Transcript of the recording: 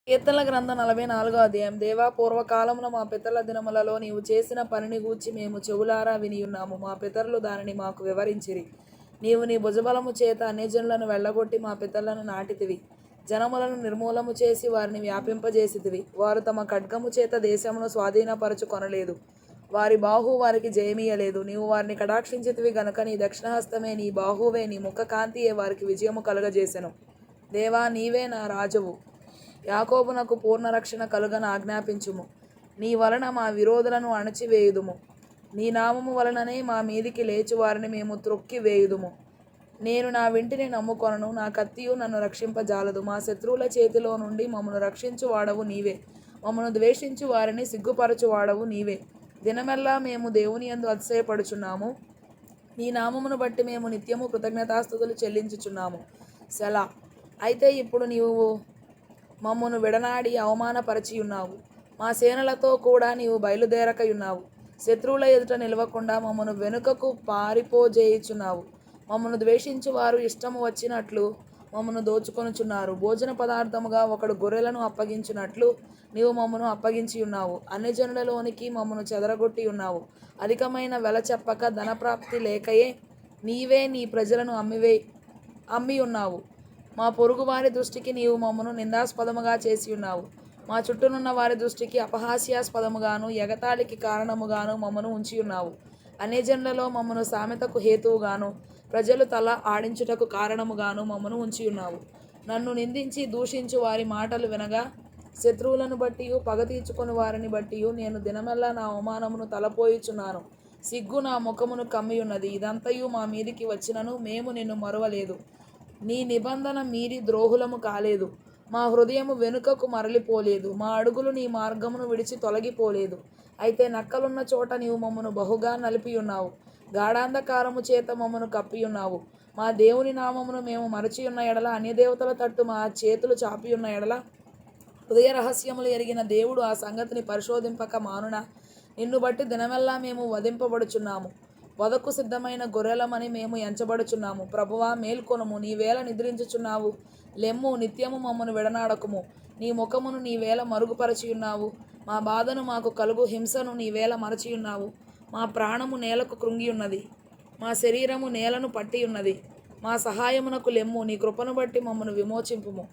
కీర్తనల గ్రంథం 44వ అధ్యాయం. దేవా, పూర్వకాలమున మా పితరుల దినములలో నీవు చేసిన పనిని గూర్చి మేము చెవులారా వినియున్నాము. మా పితరులు దానిని మాకు వివరించిరి. నీవు నీ భుజబలము చేత అన్యజనులను వెళ్ళగొట్టి మా పితరులను నాటితివి. జనములను నిర్మూలము చేసి వారిని వ్యాపింపజేసితివి. వారు తమ ఖడ్గము చేత దేశమును స్వాధీనపరచుకొనలేదు. వారి బాహువు వారికి జయమియ్యలేదు. నీవు వారిని కటాక్షించితివి గనుక నీ దక్షిణహస్తమే, నీ బాహువే, నీ ముఖ కాంతియే వారికి విజయము కలుగజేసెను. దేవా, నీవే నా రాజువు. యాకోబునకు పూర్ణ రక్షణ కలుగన ఆజ్ఞాపించుము. నీ వలన మా విరోధులను అణచివేయుదుము. నీ నామము వలననే మా మీదికి లేచి వారిని మేము త్రొక్కి వేయుదుము. నేను నా వింటిని నమ్ముకొనను, నా కత్తియు నన్ను రక్షింపజాలదు. మా శత్రువుల చేతిలో నుండి మమ్మను రక్షించు వాడవు నీవే. మమ్మను ద్వేషించు వారిని సిగ్గుపరచు వాడవు నీవే. దినమెల్లా మేము దేవుని యందు అతిశయపడుచున్నాము. నీ నామమును బట్టి మేము నిత్యము కృతజ్ఞతాస్తుతులు చెల్లించుచున్నాము. సెలా. అయితే ఇప్పుడు నీవు మమ్మను విడనాడి అవమానపరచియున్నావు. మా సేనలతో కూడా నీవు బయలుదేరకయున్నావు. శత్రువుల ఎదుట నిలవకుండా మమ్మను వెనుకకు పారిపోజేయుచున్నావు. మమ్మను ద్వేషించు వారు ఇష్టము వచ్చినట్లు మమ్మను దోచుకొనుచున్నారు. భోజన పదార్థముగా ఒకడు గొర్రెలను అప్పగించినట్లు నీవు మమ్మను అప్పగించియున్నావు. అన్యజనులలోనికి మమ్మను చెదరగొట్టి ఉన్నావు. అధికమైన వెల చెప్పక ధనప్రాప్తి లేకయే నీవే నీ ప్రజలను అమ్మి ఉన్నావు. మా పొరుగువారి దృష్టికి నీవు మమ్మను నిందాస్పదముగా చేసి ఉన్నావు. మా చుట్టూనున్న వారి దృష్టికి అపహాస్యాస్పదముగాను ఎగతాళికి కారణముగాను మమ్మను ఉంచి ఉన్నావు. అన్యజనులలో మమ్మను సామెతకు హేతువుగాను ప్రజలు తల ఆడించుటకు కారణముగాను మమ్మను ఉంచి ఉన్నావు. నన్ను నిందించి దూషించు వారి మాటలు వినగా శత్రువులను బట్టియు పగ తీర్చుకొని వారిని బట్టియు నేను దినమెల్లా నా అవమానమును తలపోయిచున్నాను. సిగ్గు నా ముఖమును కమ్మియున్నది. ఇదంతయు మా మీదికి వచ్చినను మేము నిన్ను మరువలేదు. నీ నిబంధన మీరి ద్రోహులము కాలేదు. మా హృదయము వెనుకకు మరలిపోలేదు. మా అడుగులు నీ మార్గమును విడిచి తొలగిపోలేదు. అయితే నక్కలున్న చోట నీవు మమ్మను బహుగా నలిపియున్నావు. గాఢాంధకారము చేత మమ్మను కప్పియున్నావు. మా దేవుని నామమును మేము మరచియున్న ఎడల, అన్యదేవతల తట్టు మా చేతులు చాపియున్న ఎడల, హృదయ రహస్యములు ఎరిగిన దేవుడు ఆ సంగతిని పరిశోధింపక మానునా? నిన్ను బట్టి దినమెల్లా మేము వధింపబడుచున్నాము. వదకు సిద్ధమైన గొర్రెలమని మేము ఎంచబడుచున్నాము. ప్రభువా, మేల్కొనుము. నీవేళ నిద్రించుచున్నావు? లెమ్ము, నిత్యము మమ్మను విడనాడకుము. నీ ముఖమును నీవేళ మరుగుపరచియున్నావు. మా బాధను, మాకు కలుగు హింసను నీవేళ మరచియున్నావు. మా ప్రాణము నేలకు కృంగియున్నది. మా శరీరము నేలను పట్టియున్నది. మా సహాయమునకు లెమ్ము. నీ కృపను బట్టి మమ్మను విమోచింపుము.